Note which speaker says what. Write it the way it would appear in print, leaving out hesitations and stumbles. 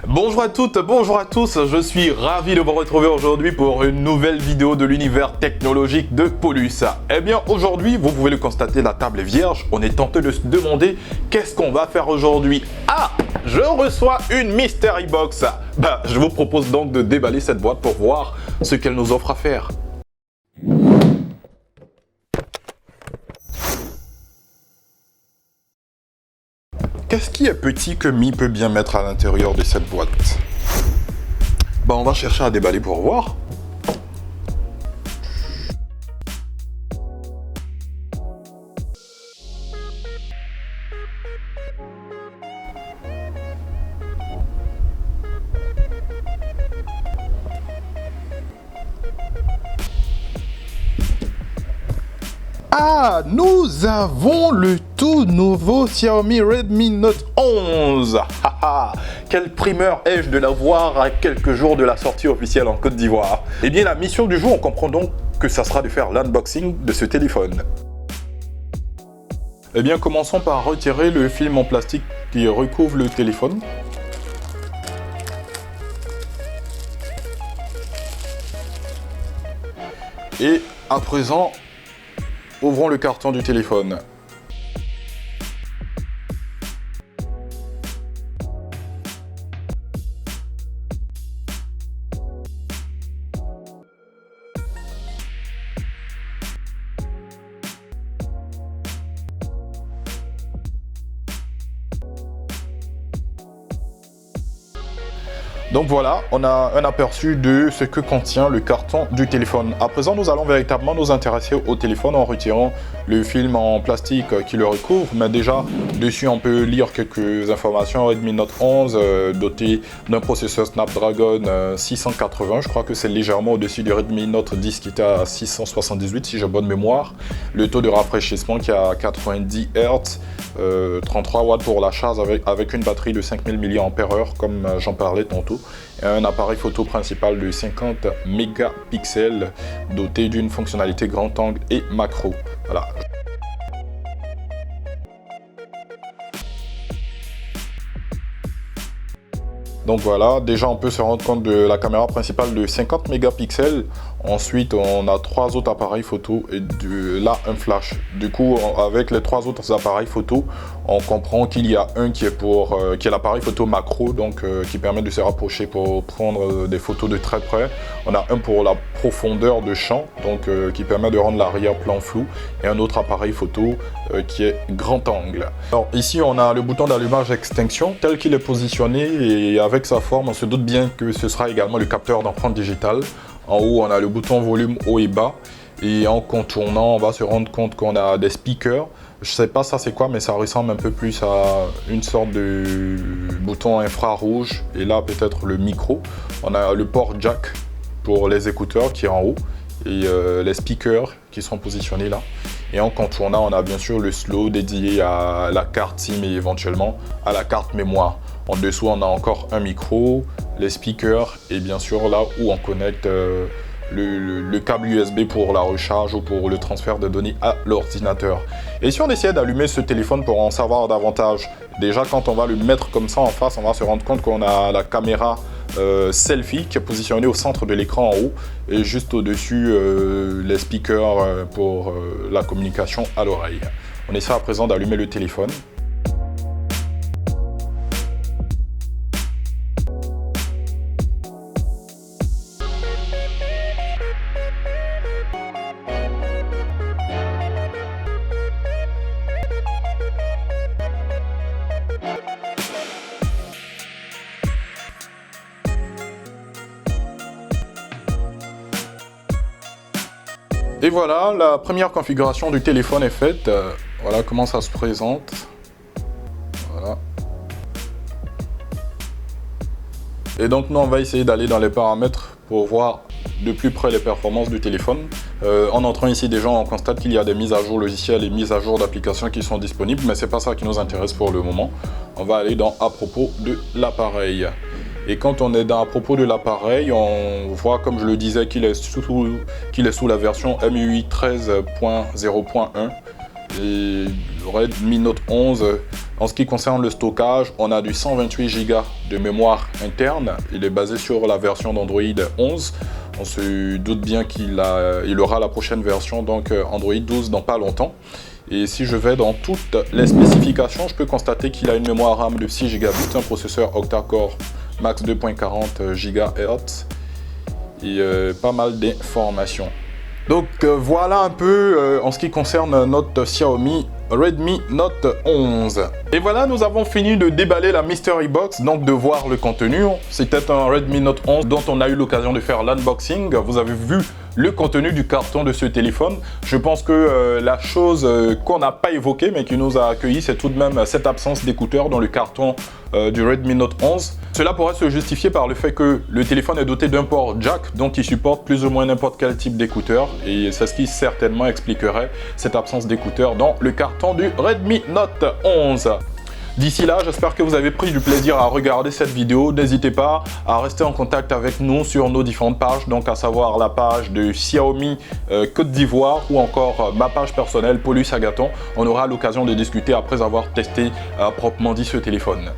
Speaker 1: Bonjour à toutes, bonjour à tous, je suis ravi de vous retrouver aujourd'hui pour une nouvelle vidéo de l'univers technologique de Paulus. Eh bien aujourd'hui, vous pouvez le constater, la table est vierge, on est tenté de se demander qu'est-ce qu'on va faire aujourd'hui. Ah, je reçois une Mystery Box. Je vous propose donc de déballer cette boîte pour voir ce qu'elle nous offre à faire. Qu'est-ce qui est petit que Mi peut bien mettre à l'intérieur de cette boîte? On va chercher à déballer pour voir. Ah, nous avons le tout nouveau Xiaomi Redmi Note 11. Quelle primeur ai-je de l'avoir à quelques jours de la sortie officielle en Côte d'Ivoire. Eh bien, la mission du jour, on comprend donc que ça sera de faire l'unboxing de ce téléphone. Eh bien, commençons par retirer le film en plastique qui recouvre le téléphone. Et à présent, ouvrons le carton du téléphone. Donc voilà, on a un aperçu de ce que contient le carton du téléphone. À présent, nous allons véritablement nous intéresser au téléphone en retirant le film en plastique qui le recouvre. Mais déjà, dessus, on peut lire quelques informations. Redmi Note 11, doté d'un processeur Snapdragon 680. Je crois que c'est légèrement au-dessus du Redmi Note 10 qui était à 678, si j'ai bonne mémoire. Le taux de rafraîchissement qui est à 90 Hz. 33 watts pour la charge avec une batterie de 5000 mAh comme j'en parlais tantôt, et un appareil photo principal de 50 mégapixels doté d'une fonctionnalité grand angle et macro. Voilà. Donc voilà, déjà on peut se rendre compte de la caméra principale de 50 mégapixels. Ensuite, on a trois autres appareils photo et là un flash. Du coup, avec les trois autres appareils photo, on comprend qu'il y a un qui est l'appareil photo macro, donc qui permet de se rapprocher pour prendre des photos de très près. On a un pour la profondeur de champ, donc qui permet de rendre l'arrière-plan flou, et un autre appareil photo qui est grand angle. Alors ici, on a le bouton d'allumage extinction tel qu'il est positionné, et avec sa forme, on se doute bien que ce sera également le capteur d'empreinte digitale. En haut, on a le bouton volume haut et bas, et en contournant, on va se rendre compte qu'on a des speakers. Je sais pas ça c'est quoi, mais ça ressemble un peu plus à une sorte de bouton infrarouge, et là peut-être le micro. On a le port jack pour les écouteurs qui est en haut, et les speakers qui sont positionnés là. Et en contournant, on a bien sûr le slow dédié à la carte SIM et éventuellement à la carte mémoire. En dessous, on a encore un micro, les speakers et bien sûr là où on connecte le câble USB pour la recharge ou pour le transfert de données à l'ordinateur. Et si on essayait d'allumer ce téléphone pour en savoir davantage, déjà quand on va le mettre comme ça en face, on va se rendre compte qu'on a la caméra selfie qui est positionnée au centre de l'écran en haut, et juste au-dessus les speakers pour la communication à l'oreille. On essaie à présent d'allumer le téléphone. Et voilà, la première configuration du téléphone est faite. Voilà comment ça se présente. Voilà. Et donc nous on va essayer d'aller dans les paramètres pour voir de plus près les performances du téléphone. En entrant ici déjà, on constate qu'il y a des mises à jour logicielles et mises à jour d'applications qui sont disponibles, mais c'est pas ça qui nous intéresse pour le moment. On va aller dans à propos de l'appareil. Et quand on est dans à propos de l'appareil, on voit, comme je le disais, qu'il est sous la version MUI 13.0.1. Et le Redmi Note 11, en ce qui concerne le stockage, on a du 128 Go de mémoire interne. Il est basé sur la version d'Android 11. On se doute bien qu'il aura la prochaine version, donc Android 12 dans pas longtemps. Et si je vais dans toutes les spécifications, je peux constater qu'il a une mémoire RAM de 6 Go, un processeur octa-core max 2.40 GHz et pas mal d'informations. Donc voilà un peu en ce qui concerne notre Xiaomi Redmi Note 11. Et voilà, nous avons fini de déballer la Mystery Box, donc de voir le contenu. C'était un Redmi Note 11 dont on a eu l'occasion de faire l'unboxing. Vous avez vu le contenu du carton de ce téléphone. Je pense que la chose qu'on n'a pas évoquée mais qui nous a accueillis, c'est tout de même cette absence d'écouteurs dans le carton du Redmi Note 11. Cela pourrait se justifier par le fait que le téléphone est doté d'un port jack, donc il supporte plus ou moins n'importe quel type d'écouteur, et c'est ce qui certainement expliquerait cette absence d'écouteurs dans le carton du Redmi Note 11. D'ici là, j'espère que vous avez pris du plaisir à regarder cette vidéo. N'hésitez pas à rester en contact avec nous sur nos différentes pages, donc à savoir la page de Xiaomi Côte d'Ivoire ou encore ma page personnelle Paulus Agathon. On aura l'occasion de discuter après avoir testé proprement dit ce téléphone.